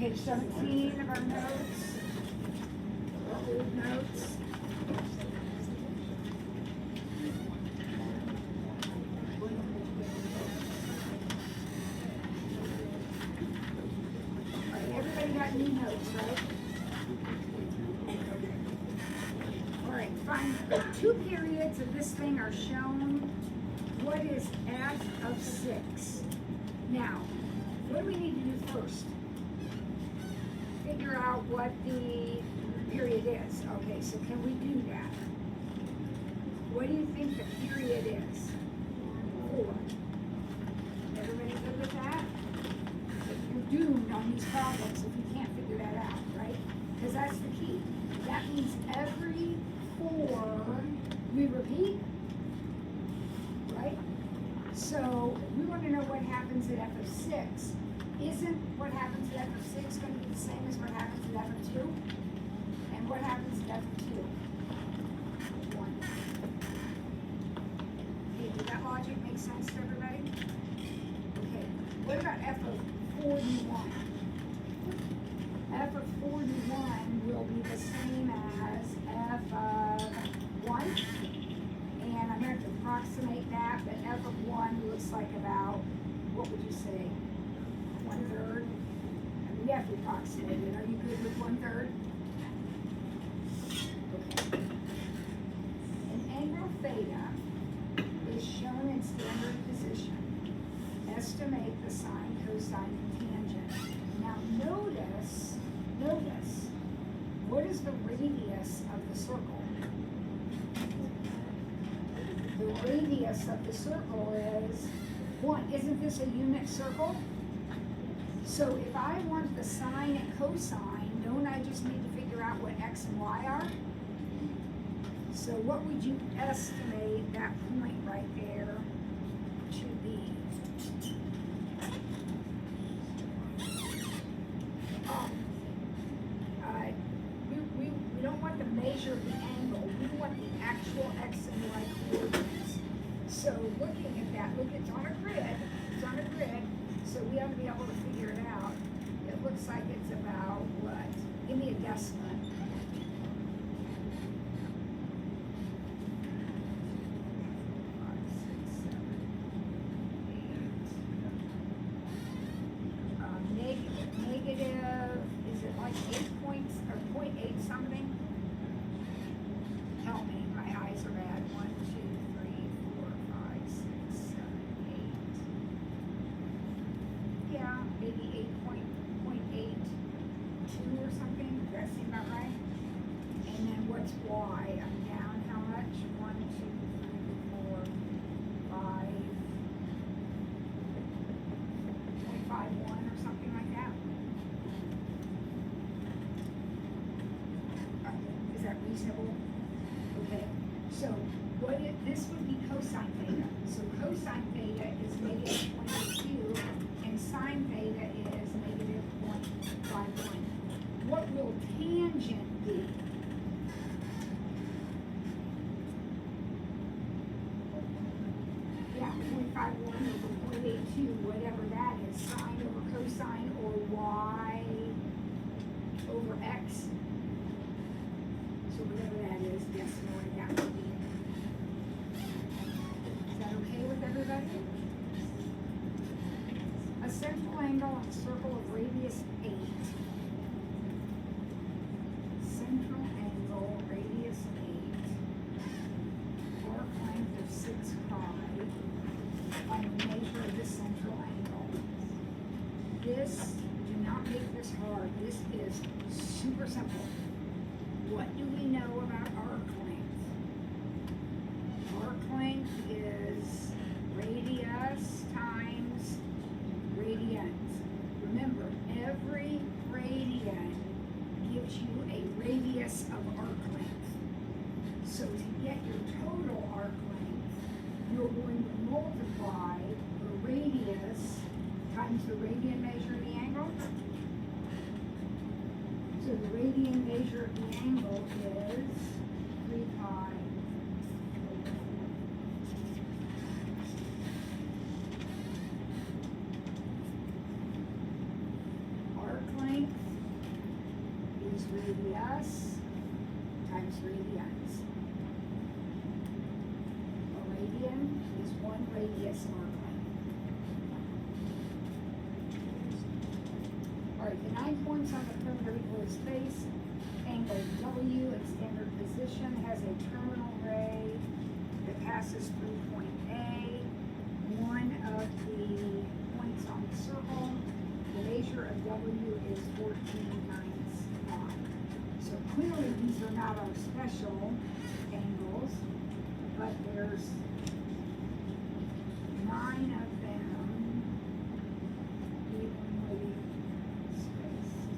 page 17 of our notes, our old notes. All right, everybody got new notes, right? All right, fine. 2 periods of this thing are shown. What is f of 6? Now, what do we need to do first? Figure out what the period is. Okay, so can we do that? What do you think the period is? 4. Everybody good with that? You're doomed on these problems if you can't figure that out, right? Because that's the key. That means every 4 we repeat, right? So we want to know what happens at f of 6. Isn't what happens at f of 6 going to be the same as what happens at f of 2? And what happens at f of 2? 1. Okay, did that logic make sense to everybody? Okay, what about f of 41? F of 41 will be the same as f of 1. And I'm going to approximate that, but f of 1 looks like about, what would you say, 1/3? I mean, you have to approximate it. Are you good with 1/3? Okay. An angle theta is shown in standard position. Estimate the sine, cosine, and tangent. Now notice, what is the radius of the circle? The radius of the circle is 1. Isn't this a unit circle? So if I want the sine and cosine, don't I just need to figure out what x and y are? So what would you estimate that point right there to be? We don't want to measure the angle. We want the actual x and y coordinates. So looking at that, look, it's on a grid. It's on a grid. So we ought to be able to figure it out. It looks like it's about what? Give me a guesstimate. Negative, is it like 8 points or 0.8 something? Tell me, my eyes are bad. 1, 2, 3, 4, 5, 6, 7, 8. Yeah, maybe 8.82 or something. Does that seem about right? And then what's y? I'm down how much? 1, 2, 3, 4, 5. 0.51 or something like that. Is that reasonable? Okay. So this would be cosine theta. So cosine theta is negative 0.82 and sine theta is negative 0.51. What will tangent be? Yeah, 0.51 over 0.82, whatever that is, sine over cosine or y over x. So whatever that is, decimal and that would be. Is that okay with everybody? A central angle on a circle of radius 8. Central angle, radius 8. Arc length of 6 pi. Find the measure of the central angle. This, do not make this hard. This is super simple. What do we know about arc length? Arc length is radius times radians. Remember, every radian gives you a radius of arc length. So to get your total arc length, you're going to multiply the radius times the radian measure of the angle. So the radian measure of the angle is 3 pi over 4. Arc length right, the 9 points on the perimeter equal space. Angle W at standard position has a terminal ray that passes through point A. One of the points on the circle, the measure of W is 14 9. So clearly these are not our special angles, but there's 9 of them evenly spaced.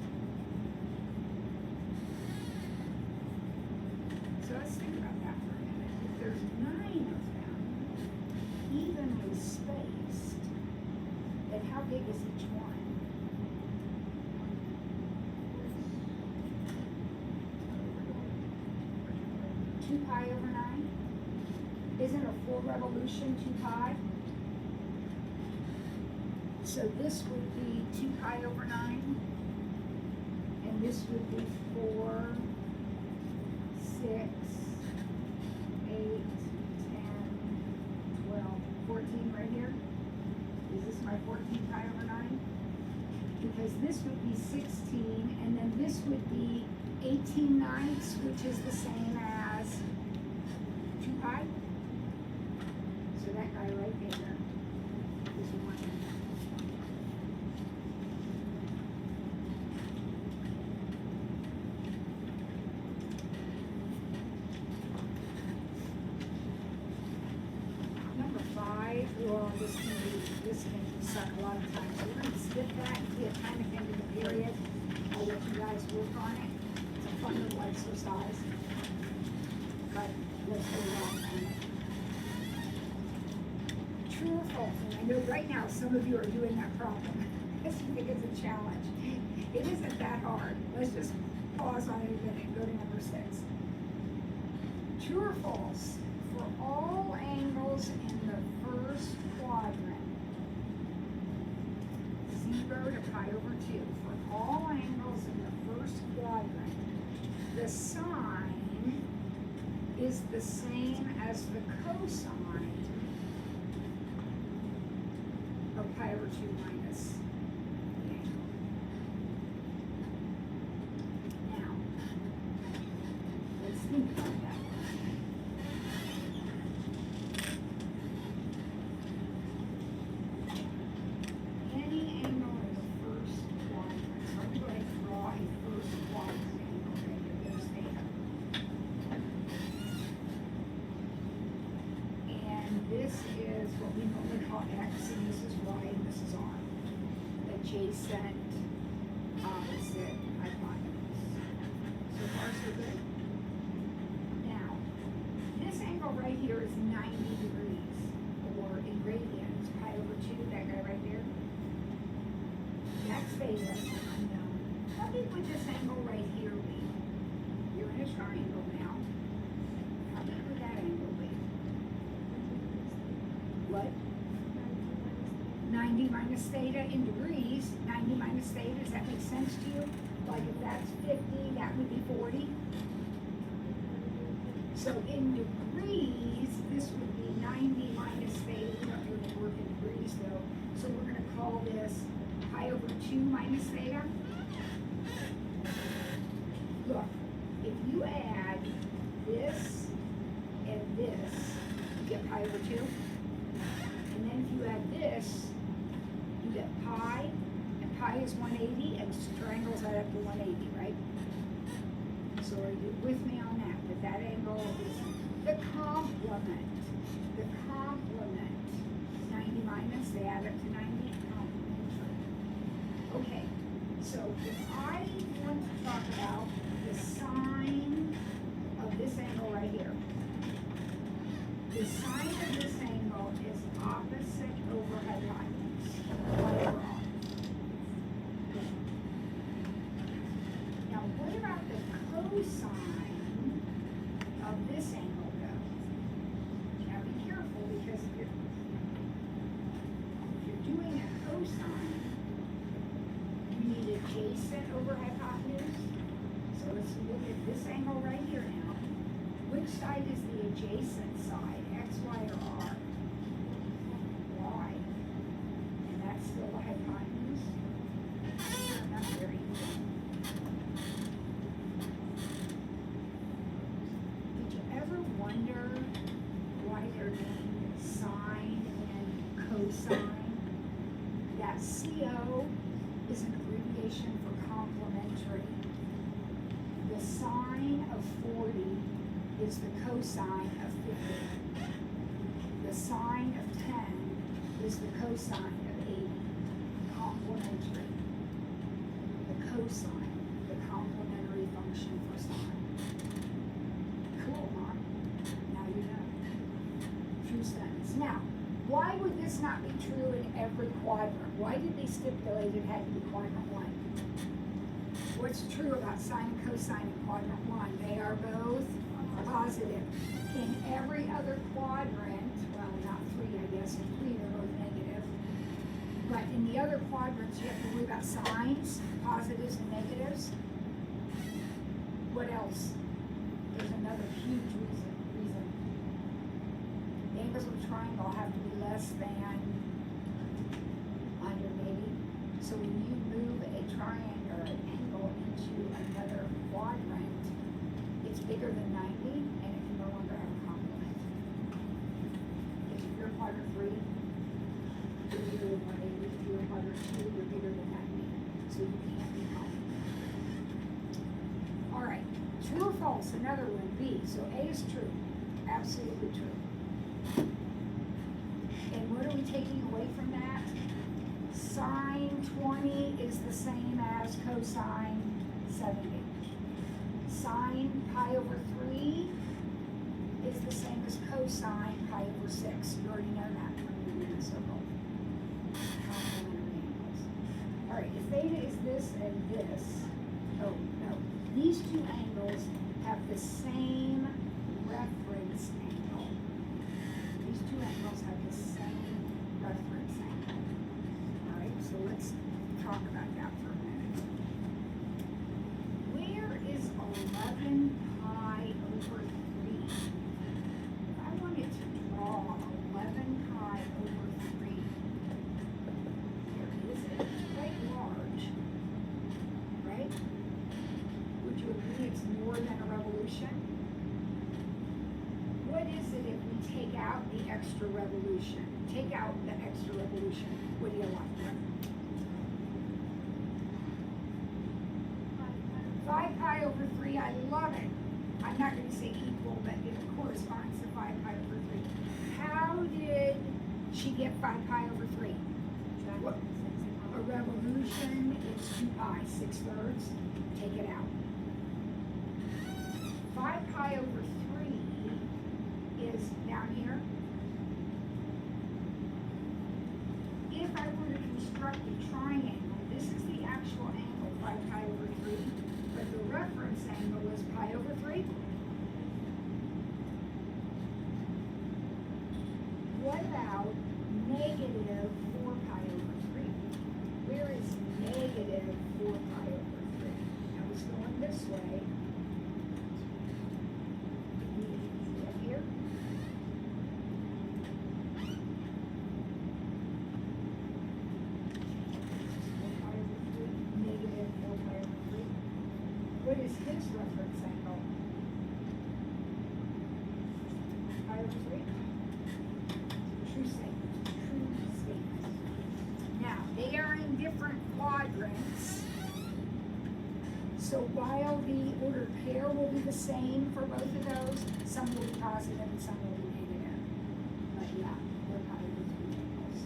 So let's think about that for a minute. If there's 9 of them evenly spaced, then how big is each one? 2 pi over 9? Isn't a full revolution 2 pi? So this would be 2 pi over 9, and this would be 4, 6, 8, 10, 12, 14 right here. Is this my 14 pi over 9? Because this would be 16, and then this would be 18/9, which is the same as 2 pi. So that guy right there is 1. Number 5, well, this can suck a lot of time. So we're going to skip that and get time at the end of the period. I'll let you guys work on it. It's a fun little exercise. But let's go on. True or false? And I know right now some of you are doing that problem. I think it's a challenge. It isn't that hard. Let's just pause on it a minute and go to number 6. True or false? For all angles in the first quadrant, 0 to pi over 2. For all angles in the first quadrant, the sine is the same as the cosine of pi over 2 minus the angle. Now, let's think about that. Any angle in the first quadrant. So I'm going to go ahead and draw a first quadrant angle right here. There's theta. And this is what we normally call x, and this is y, and this is r. Adjacent, opposite, hypotenuse. So far, so good. Now, this angle right here is 90 degrees, or in radians, pi over 2, that guy right there. That's theta, unknown. How big would this angle right here be? You're in a triangle now. How big would that angle be? What? 90 minus theta in degrees. 90 minus theta, does that make sense to you? Like if that's 50, that would be 40. So in degrees, this would be 90 minus theta. We don't really work in degrees though. So we're going to call this pi over 2 minus theta. Look, if you add this and this, you get pi over 2. And then if you add this, you get pi, and pi is 180, and triangles add up to 180, right? So are you with me on that? That angle is the complement. The complement. 90 minus, they add up to 90, complementary. Okay, so if I want to talk about the sine of this angle right here, the sine of this angle is opposite over hypotenuse. Overall. Now, what about the cosine of this angle, though? Now, be careful because if you're doing a cosine, you need adjacent over hypotenuse. So let's look at this angle right here now. Which side is the adjacent side, x, y, or r? Y. And that's still the hypotenuse. Not very cosine. That CO is an abbreviation for complementary. The sine of 40 is the cosine of 50. The sine of 10 is the cosine of 80. Complementary. The cosine, the complementary function for sine. Cool, huh? Now you know. True sentence. Now, why would this not be true in every quadrant? Why did they stipulate it had to be quadrant 1? What's true about sine and cosine in quadrant 1? They are both positive. In every other quadrant, well, not 3, I guess, in 3 they're both negative. But in the other quadrants, you have to worry about signs, positives and negatives. What else? There's another huge reason. The angles of a triangle have to be less than 180. So when you move a triangle or an angle into another quadrant, it's bigger than 90 and it can no longer have a complement. If you're quadrant 3, you're bigger than 180. If you're quadrant 2, you're bigger than 90. So you can't be complementary. Alright, true or false? Another one, B. So A is true. Absolutely true. And what are we taking away from that? Sine 20 is the same as cosine 70. Sine pi over 3 is the same as cosine pi over 6. You already know that from moving in a circle. Complementary angles. Alright, if theta is this and this, oh no, these two angles have the same reference angle. These two angles have the same reference angle. Alright, so let's talk about that for a minute. Where is 11 pi over 3? If I wanted to draw 11 pi over 3, where is it? It's quite large, right? Would you agree it's more than a revolution? What is it if we take out the extra revolution? Take out the extra revolution. What do you like? 5 pi over 3, I love it. I'm not going to say equal, but it corresponds to 5 pi over 3. How did she get 5 pi over 3? What? A revolution is 2 pi, 6/3. Take it out. 5 pi over 3 is down here. If I were to construct a triangle, this is the actual angle, 5 pi over 3, but the reference angle is pi over 3. What about negative 4 pi over 3? Where is negative 4 pi over 3? Now it's going this way. Up here. Negative 4 pi over 3. What is his reference angle? Pi over 3? True statement. True statement. Now, they are in different quadrants. So while the ordered pair will be the same for both of those, some will be positive and some will be negative. But yeah, they're pi over 3 angles.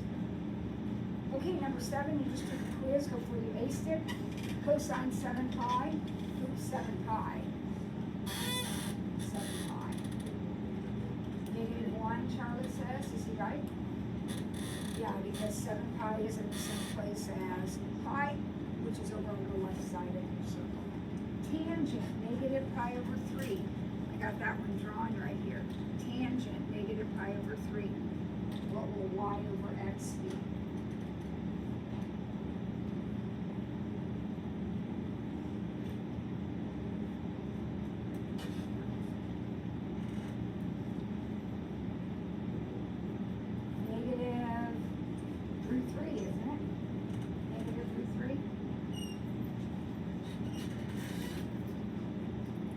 Okay, number 7, you just took a quiz, hopefully you aced it. Cosine 7 pi. Oops, 7 pi. 7 pi. Negative 1, Charlotte says. Is he right? Yeah, because 7 pi is in the same place as pi, which is over on the left side of your circle. Tangent, negative pi over 3. I got that one drawn right here. Tangent, negative pi over 3. What will y over x be? Negative root 3, isn't it? Negative root 3.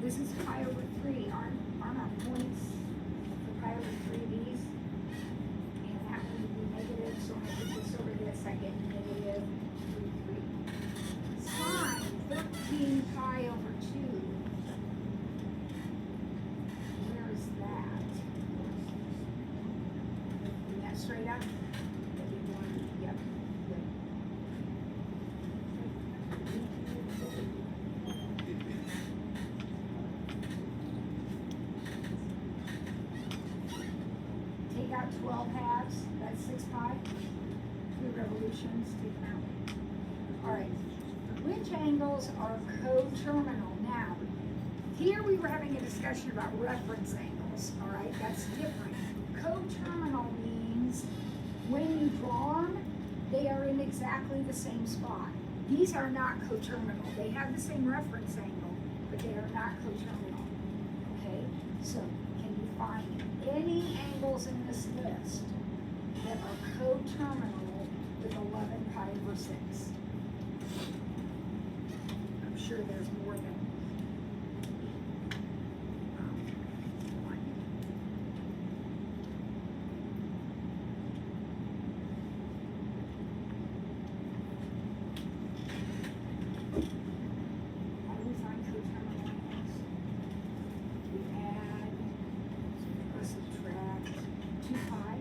This is pi over 3. Aren't our points for pi over 3 these? And that would be negative, so calculations, take them out. All right, which angles are coterminal? Now, here we were having a discussion about reference angles, all right, that's different. Coterminal means when you draw them, they are in exactly the same spot. These are not coterminal. They have the same reference angle, but they are not coterminal. Okay, so can you find any angles in this list that are coterminal with 11 pi over 6? I'm sure there's more than one. How do we find coterminal angles? We add or subtract 2 pi.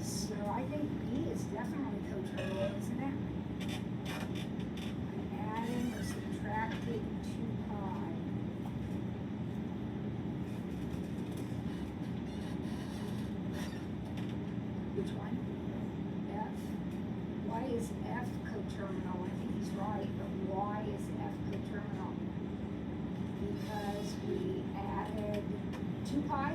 So I think B is definitely coterminal, isn't it? I'm adding or subtracting 2 pi. Which one? F. Why is F coterminal? I think he's right, but why is F coterminal? Because we added 2 pi,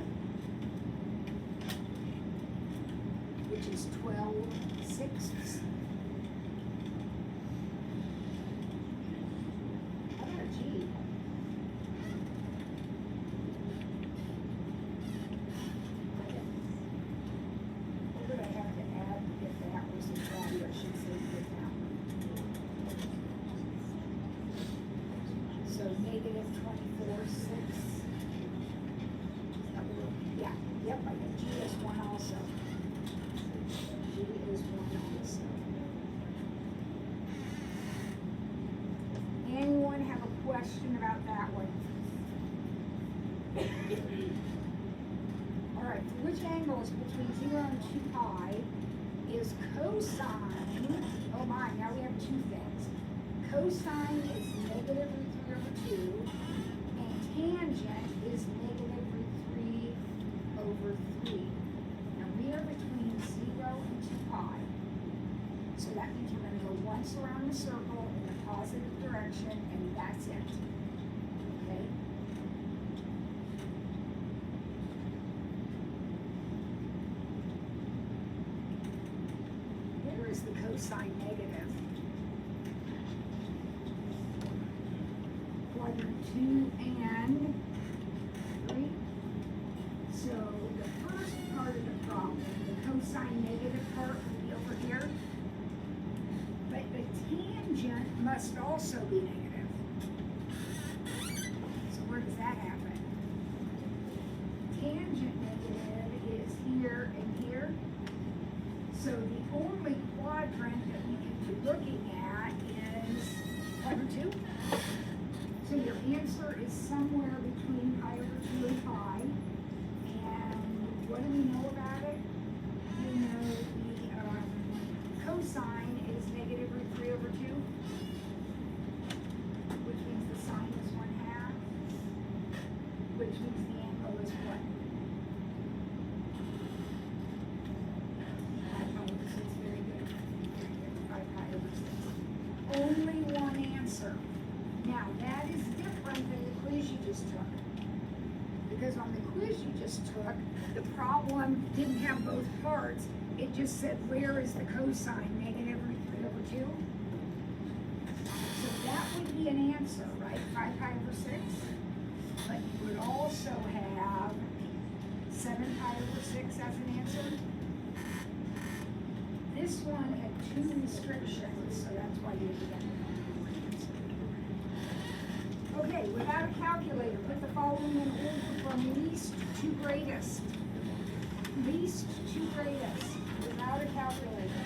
which is 12/6. How about G? What would I have to add if that was the value? I should say it now. So negative 24/6. Yeah, yep, I think G is 1 also. G is 1 also. Anyone have a question about that one? All right, which angles between 0 and 2 pi is cosine? Oh my, now we have two things. Cosine is negative root 3 over 2, and tangent is negative root 3 over 3. Now we are between 0 and 2 pi. So that means we're going to go once around the circle in the positive direction, and that's it. Okay? Here is the cosine negative. Quadrant 2 and 3. So the first part of the problem, the cosine negative part will be over here. But the tangent must also be negative. So where does that happen? Tangent negative is here and here. So the only quadrant that we can be looking at is quadrant 2. So your answer is somewhere between pi over 2 and pi. And what do we know about it? We know the cosine is negative root 3 over 2, which means the sine is 1/2, which means the angle is what? 5 pi over 6, very good. 5 pi over 6. Only one answer. Now, that is different than the quiz you just took. Because on the quiz you just took, the problem didn't have both parts. It just said, where is the cosine? Negative root 3 over 2. So that would be an answer, right? 5 pi over 6. But you would also have 7 pi over 6 as an answer. This one had 2 restrictions, so that's why you didn't get it. Okay, without a calculator, put the following in order from least to greatest. Least to greatest, without a calculator.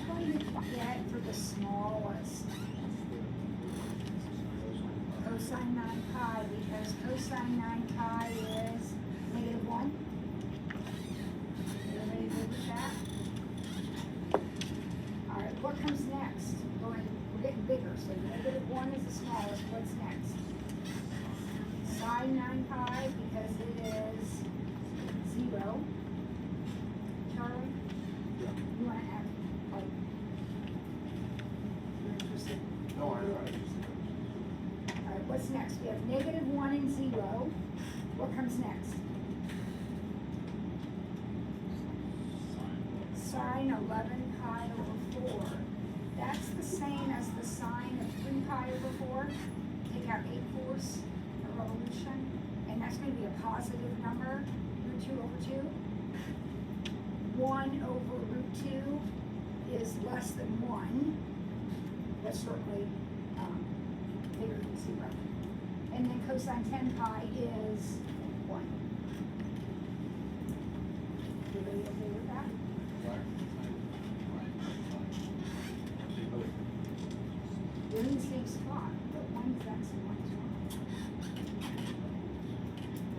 going to get for the smallest? Cosine 9 pi, because cosine 9 pi is -1. Everybody good with that? All right, what comes next? We're getting bigger, so -1 is the smallest. What's next? Sine 9 pi, because it is 0. Charlie? Yeah. You want to act like you're interested? No, I All right, what's next? We have -1 and 0. What comes next? Sine 11 pi over 4. That's the same as the sine of 3 pi over 4. Take out 8/4 a revolution, and that's going to be a positive number, root 2 over 2. 1 over root 2 is less than 1. That's certainly bigger than 0. And then cosine 10 pi is 1. Everybody okay with that? They're in the same spot, but one is X and one is Y.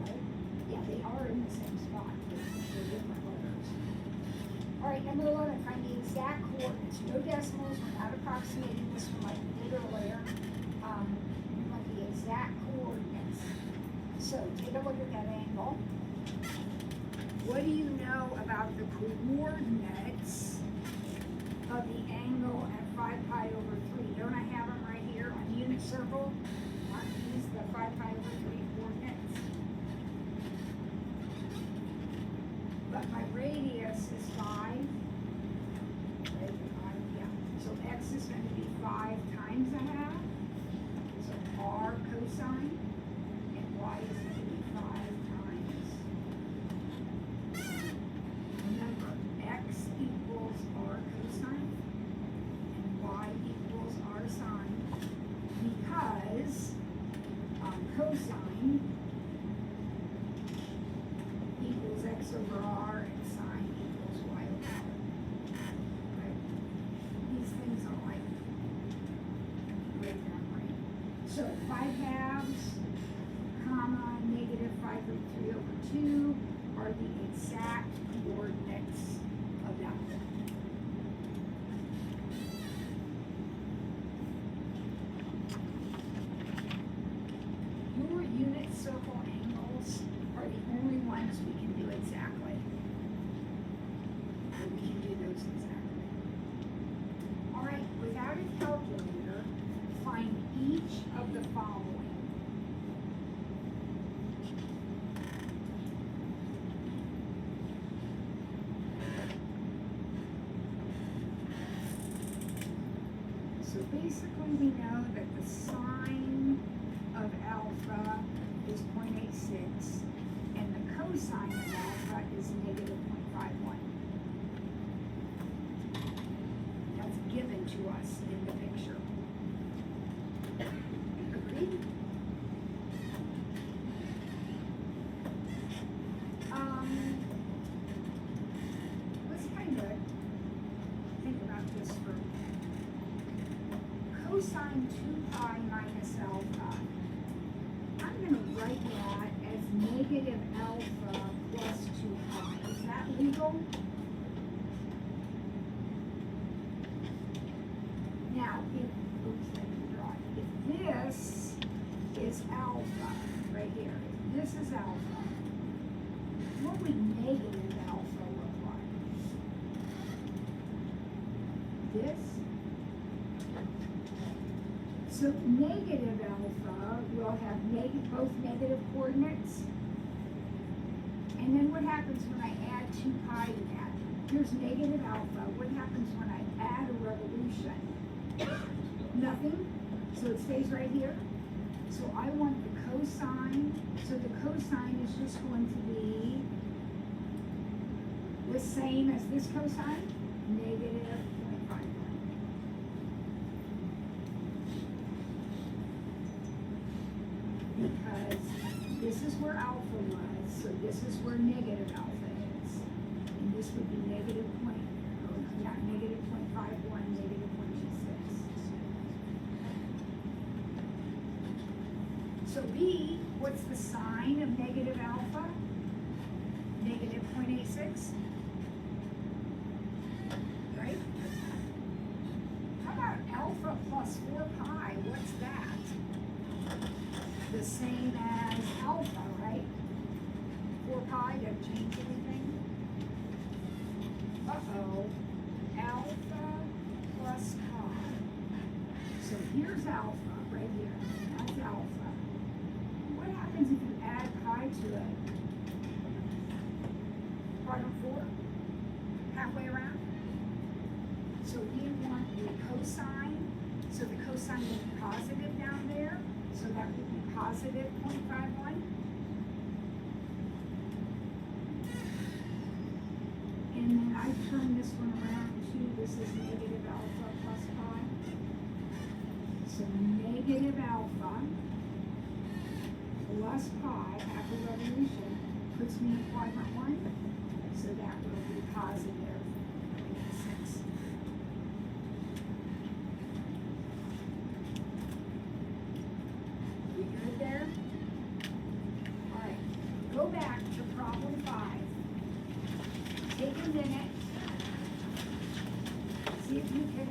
Right? Yeah, they are in the same spot, but they're different letters. All right, number 11, find the exact coordinates. No decimals, we're not approximating this one like we did earlier. We want the exact coordinates. So take a look at that angle. What do you know about the coordinates of the angle at 5 pi over 3? Don't I have them right here on the unit circle? Aren't these the 5 pi over 3 coordinates? But my radius is 5. Right, 5, yeah. So x is going to be 5 times a half. So r cosine, and y is going to be 5 times. Remember, x equals r cosine, and y equals r sine, because cosine equals x over r, and sine equals y over r. Right? These things are like right down right. So 5 halves, comma, -5/3 over 2 are the exact coordinates of that one. Your unit circle angles are the only ones we can do exactly. We can do those exactly. All right, without a calculator, find each of the following. So basically we know that the sine of alpha is 0.86 and the cosine of alpha is -0.51. That's given to us in the picture. Agreed? Let's kind of think about this for a minute. Cosine 2 pi minus alpha. I'm going to write that as -alpha plus 2 pi. Is that legal? Now, if this is alpha, right here, if this is alpha, what would negative alpha look like? This? So negative alpha will have both negative coordinates. And then what happens when I add 2 pi to that? Here's negative alpha. What happens when I add a revolution? Nothing. So it stays right here. So I want the cosine. So the cosine is just going to be the same as this cosine, -0.51. Because this is where alpha was, so this is where negative alpha is. And this would be -0.51. of negative alpha, negative 0.86, right? How about alpha plus 4 pi? What's that? The same as alpha, right? 4 pi doesn't change anything. Uh-oh. Alpha plus pi. So here's alpha right here. That's alpha. What happens if you add pi to it? Quadrant 4? Halfway around? So we want the cosine. So the cosine will be positive down there. So that would be positive 0.51. And then I turn this one around to, this is negative alpha plus pi. So negative alpha plus pi after revolution puts me in quadrant 1. So that will be positive 6. We good there? All right, go back to problem 5. Take a minute, see if you can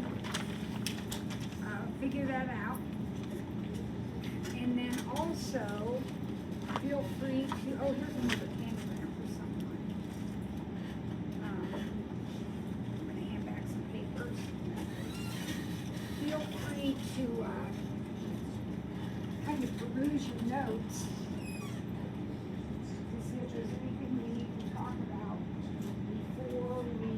figure that out. And then also, feel free to, oh, here's another pentagram for someone. I'm gonna hand back some papers. Feel free to kind of peruse your notes to see if there's anything we need to talk about before we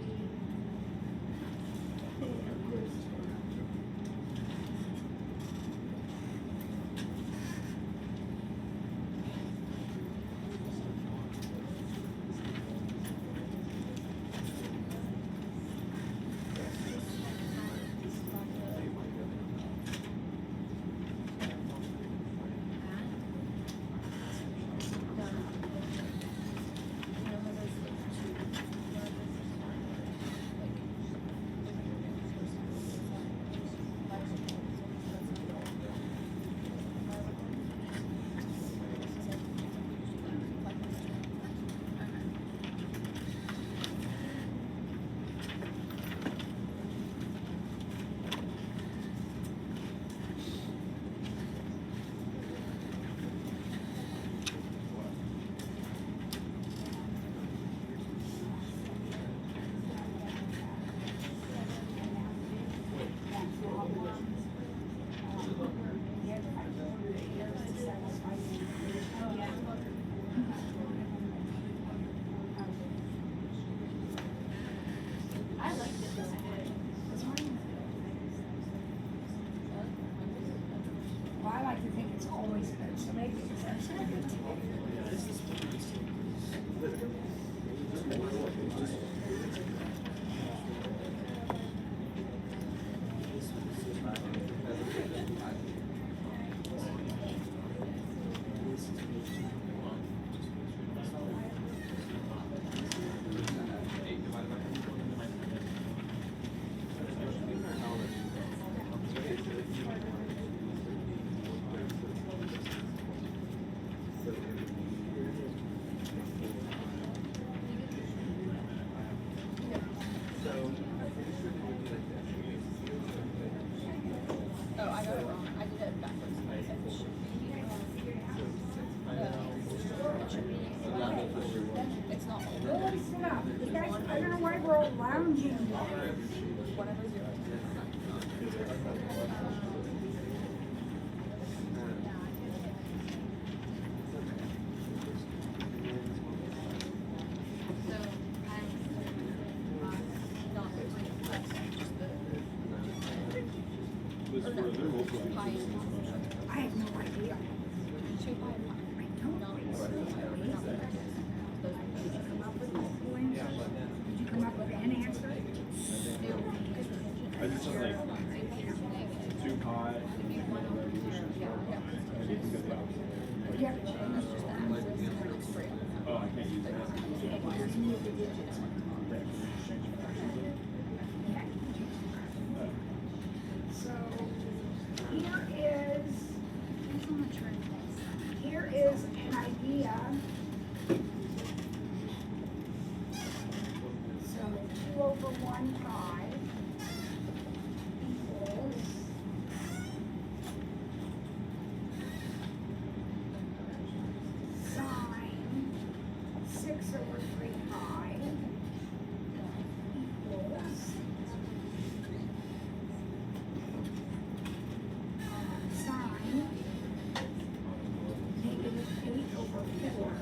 I have no idea. Did you come up with an answer? I just like 2 pi. Yeah. Oh, I can't use that. So here is an idea over 1 pi equals sine 6 over 3 pi equals sine negative 8 over 4.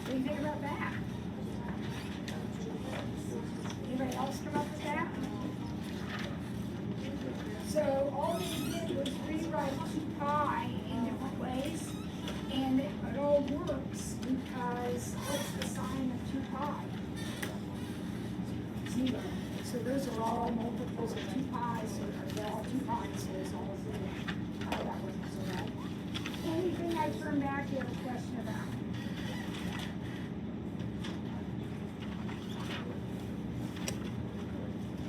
What do you think about that? Anybody else come up with that? So all we did was rewrite 2 pi in different ways, and it all works because what's the sign of 2 pi? 0. So those are all multiples of 2 pi, so they're all 2 pi, so it's all 0. Oh, that wasn't so bad. Anything I turn back, you have a question about?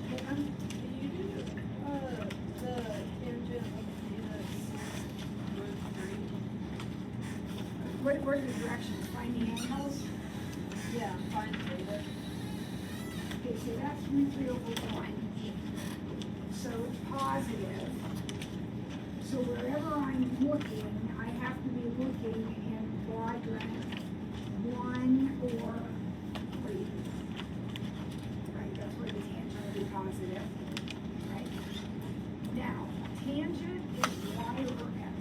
Caitlin? Can you do, the tangent of theta 6 root 3? What are the directions? Find the angles? Yeah, find theta. Okay, so that's root 3 over 1. So it's positive. So wherever I'm looking, I have to be looking in quadrant 1 or 3. Right, that's where the tangent will be positive. Right? Now, tangent is y over x.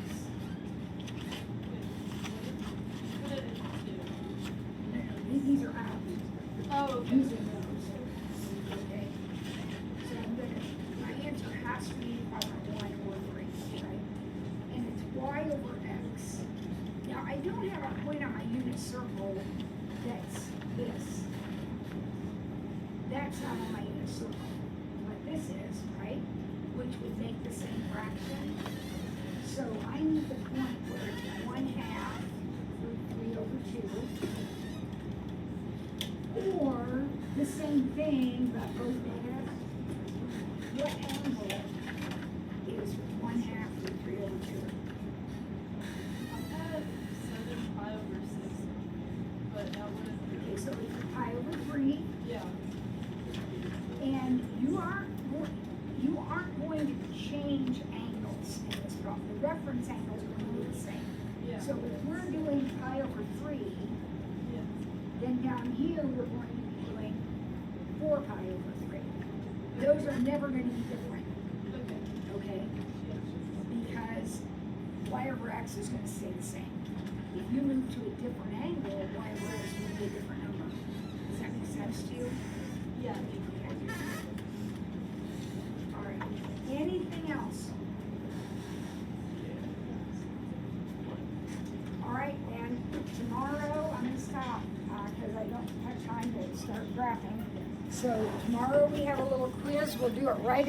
Put it in No, these are out. 2. Oh, okay. Using those. Okay. So I'm gonna, my answer has to be either 1 or 3, right? And it's y over x. Now, I don't have a point on my unit circle that's this. That's not on my unit circle. What this is, right? Which would make the same fraction. So I need the point where it's 1/2 root 3 over 2. Or the same thing, but both negative. What angle is 1/2 root 3 over 2? I had 7 pi over 6, but that wouldn't Okay, be. so it's pi over 3, Yeah. and you aren't going to change angles in this problem. The reference angles are going to be the same. Yeah. So if we're doing pi over 3, Yeah. then down here we're going to be doing 4 pi over 3. Those are never going to be different, Okay. okay? Yeah. Because y over x is going to stay the same. If you move to a different angle, y over x will be a different number. Does that make sense to you? Yeah. All right. Anything else? All right, and tomorrow I'm gonna stop because I don't have time to start graphing. So tomorrow we have a little quiz. We'll do it right